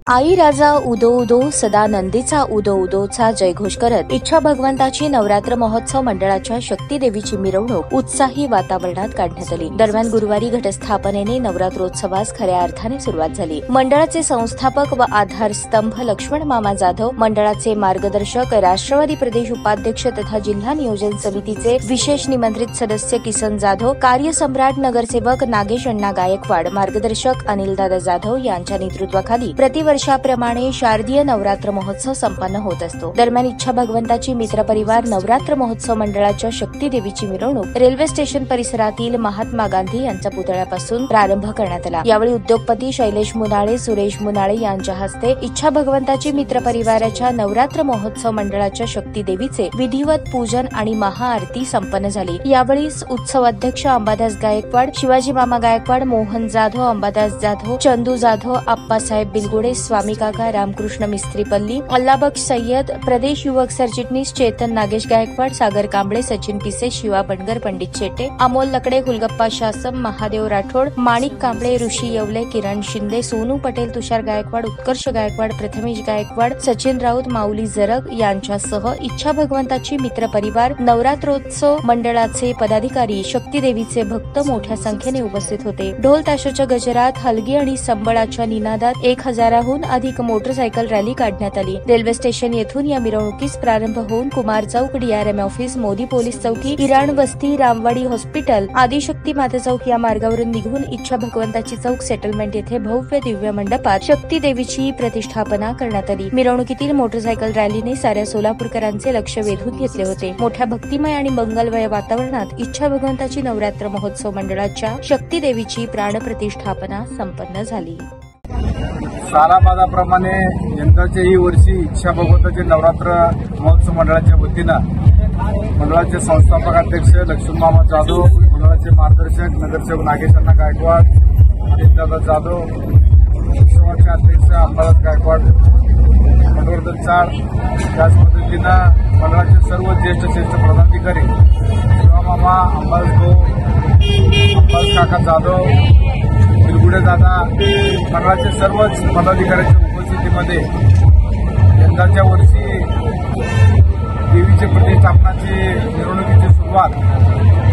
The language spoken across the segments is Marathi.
आई राजा उदो उदो सदा नंदीचा उदो उदोचा जयघोष करत इच्छा भगवंताची नवरात्र महोत्सव मंडळाच्या शक्ती देवीची मिरवणूक उत्साही वातावरणात काढण्यात आली। दरम्यान गुरुवारी घटस्थापनेने नवरात्रोत्सवास खऱ्या अर्थाने सुरुवात झाली। मंडळाचे संस्थापक व आधारस्तंभ लक्ष्मण मामा जाधव, मंडळाचे मार्गदर्शक राष्ट्रवादी प्रदेश उपाध्यक्ष तथा जिल्हा नियोजन समितीचे विशेष निमंत्रित सदस्य किसन जाधव, कार्यसम्राट नगरसेवक नागेश अण्णा गायकवाड, मार्गदर्शक अनिलदादा जाधव यांच्या नेतृत्वाखाली प्रतिवर्षाप्रमाणे शारदीय नवरात्र महोत्सव संपन्न होत असतो। दरम्यान इच्छा भगवंताची मित्र परिवार नवरात्र महोत्सव मंडळाच्या शक्ती देवीची मिरवणूक रेल्वे स्टेशन परिसरातील महात्मा गांधी यांच्या पुतळ्यापासून प्रारंभ करण्यात आला। यावेळी उद्योगपती शैलेश मुनाळे, सुरेश मुनाळे यांच्या हस्ते इच्छा भगवंताची मित्र परिवाराच्या नवरात्र महोत्सव मंडळाच्या शक्ती देवीचे विधिवत पूजन आणि महाआरती संपन्न झाली। यावेळी उत्सव अध्यक्ष अंबादास गायकवाड, शिवाजी मामा गायकवाड, मोहन जाधव, अंबादास जाधव, चंदू जाधव, आप्पासाहेब बिलगुडे, स्वामी काका, रामकृष्ण मिस्त्रीपल्ली, अल्लाबक्ष सय्यद, प्रदेश युवक सरचिटणीस चेतन नागेश गायकवाड, सागर कांबळे, सचिन पिसे, शिवा बनगर, पंडित शेटे, अमोल लकडे, हुलगप्पा शासम, महादेव राठोड, माणिक कांबळे, ऋषी येवले, किरण शिंदे, सोनू पटेल, तुषार गायकवाड, उत्कर्ष गायकवाड, प्रथमेश गायकवाड, सचिन राऊत, माऊली जरग यांच्यासह इच्छा भगवंताची मित्र परिवार नवरात्रोत्सव मंडळाचे पदाधिकारी, शक्ती देवीचे भक्त मोठ्या संख्येने उपस्थित होते। ढोल ताशाच्या गजरात, हलगी आणि संबळाच्या निनादात 1000हून अधिक मोटरसायकल रॅली काढण्यात आली। रेल्वे स्टेशन येथून या मिरवणुकीस प्रारंभ होऊन कुमार चौक, DRM ऑफिस, मोदी पोलीस चौकी, इराण वस्ती, रामवाडी हॉस्पिटल, आदिशक्ती माता चौक या मार्गावरून निघून इच्छा भगवंताची चौक सेटलमेंट येथे भव्य दिव्य मंडपात शक्ती देवीची प्रतिष्ठापना करण्यात आली। मिरवणुकीतील मोटरसायकल रॅलीने साऱ्या सोलापूरकरांचे लक्ष वेधून घेतले होते। मोठ्या भक्तिमय आणि मंगलमय वातावरणात इच्छा भगवंताची नवरात्र महोत्सव मंडळाच्या शक्ती देवीची प्राणप्रतिष्ठापना संपन्न झाली। सालाबादाप्रमाणे यंदाच्याही वर्षी इच्छा भगवंताचे नवरात्र महोत्सव मंडळाच्या वतीनं मंडळाचे संस्थापक अध्यक्ष लक्ष्मण मामा जाधव, मंडळाचे मार्गदर्शक नगरसेवक नागेश अण्णा गायकवाड, अनिलदादा जाधव, उत्सवाचे अध्यक्ष अंबादास गायकवाड, मनोवर्धन चाळ, त्याच पद्धतीनं मंडळाचे सर्व ज्येष्ठ पदाधिकारी शिवा मामा, अंबादास काका जाधव, बिलगुडे दादा, मंडळाचे सर्वच पदाधिकाऱ्यांच्या उपस्थितीमध्ये यंदाच्या वर्षी देवीचे प्रतिष्ठापनाची मिरवणुकीची सुरुवात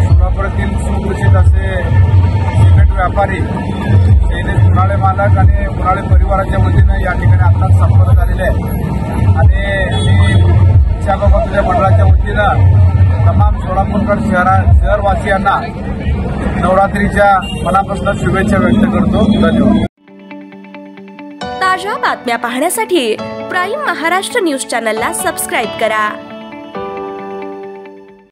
सोलापुरातील सुप्रसिद्ध असे सिमेंट व्यापारी शैलेश मुनाळे मालक आणि मुनाळे परिवाराच्या वतीनं या ठिकाणी आत्ताच संपन्न झालेले आहे। आणि इच्छा भगवंताच्या मंडळाच्या वतीनं तमाम सोलापूरकर शहरवासियांना नवरात्रीच्या मनापासून शुभेच्छा व्यक्त करतो। धन्यवाद। ताज्या बातम्या पाहण्यासाठी प्राईम महाराष्ट्र न्यूज चॅनलला सबस्क्राईब करा।